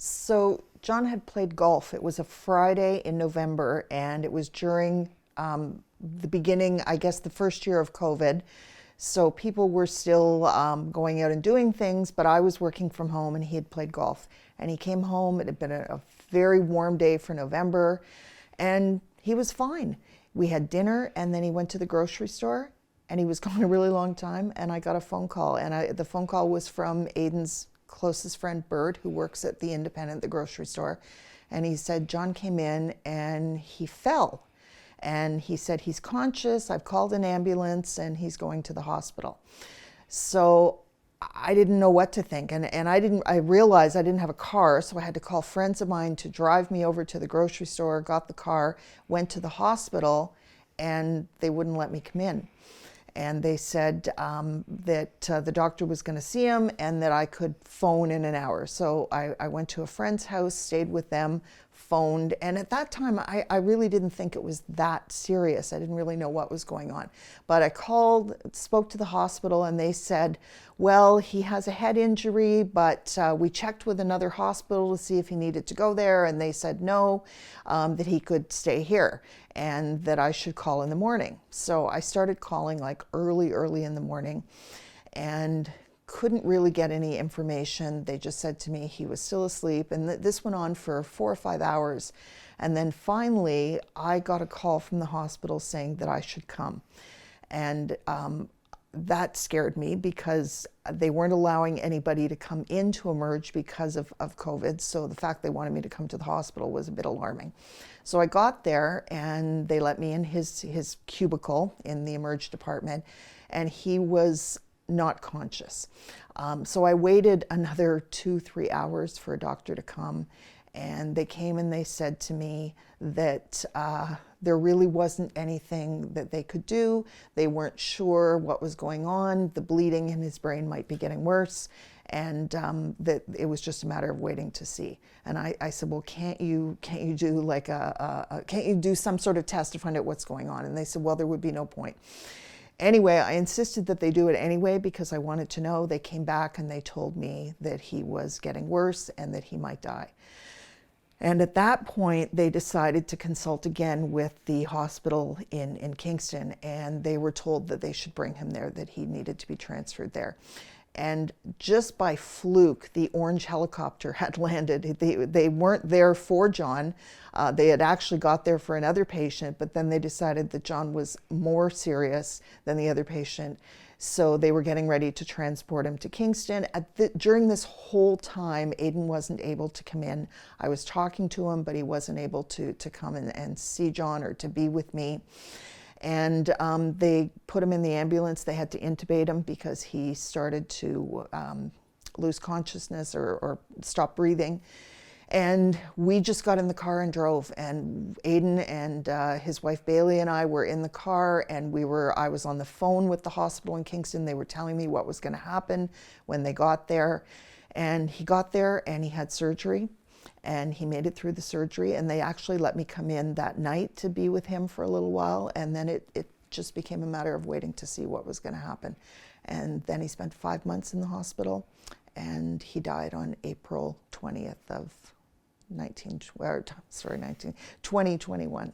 So John had played golf. It was a Friday in November, and it was during the beginning, I guess, the first year of COVID. So people were still going out and doing things, but I was working from home, and he had played golf. And he came home. It had been a very warm day for November, and he was fine. We had dinner, and then he went to the grocery store, and he was gone a really long time. And I got a phone call, and the phone call was from Aidan's closest friend, Bert, who works at the Independent, the grocery store. And he said, John came in and he fell. And he said, he's conscious. I've called an ambulance and he's going to the hospital. So I didn't know what to think. And I realized I didn't have a car. So I had to call friends of mine to drive me over to the grocery store, got the car, went to the hospital, and they wouldn't let me come in. And they said that the doctor was going to see him and that I could phone in an hour. So I went to a friend's house, stayed with them, phoned. And at that time, I really didn't think it was that serious. I didn't really know what was going on. But I called, spoke to the hospital, and they said, well, he has a head injury, but we checked with another hospital to see if he needed to go there. And they said no, that he could stay here and that I should call in the morning. So I started calling like early in the morning and couldn't really get any information. They just said to me he was still asleep, and this went on for 4 or 5 hours. And then finally I got a call from the hospital saying that I should come. And that scared me because they weren't allowing anybody to come in to emerge because of COVID. So the fact they wanted me to come to the hospital was a bit alarming. So I got there and they let me in his cubicle in the emerge department, and he was not conscious. So I waited another 2-3 hours for a doctor to come, and they came and they said to me that there really wasn't anything that they could do. They weren't sure what was going on. The bleeding in his brain might be getting worse, and that it was just a matter of waiting to see. And I said, well, can't you do like can't you do some sort of test to find out what's going on? And they said, well, there would be no point. Anyway, I insisted that they do it anyway because I wanted to know. They came back and they told me that he was getting worse and that he might die. And at that point, they decided to consult again with the hospital in Kingston, and they were told that they should bring him there, that he needed to be transferred there. And just by fluke, the orange helicopter had landed. They weren't there for John. They had actually got there for another patient, but then they decided that John was more serious than the other patient. So they were getting ready to transport him to Kingston. During this whole time, Aidan wasn't able to come in. I was talking to him, but he wasn't able to come and see John or to be with me. And they put him in the ambulance. They had to intubate him because he started to lose consciousness or stop breathing. And we just got in the car and drove. And Aidan and his wife Bailey and I were in the car, and I was on the phone with the hospital in Kingston. They were telling me what was going to happen when they got there. And he got there and he had surgery. And he made it through the surgery, and they actually let me come in that night to be with him for a little while, and then it just became a matter of waiting to see what was going to happen. And then he spent 5 months in the hospital, and he died on April 20th of 2021.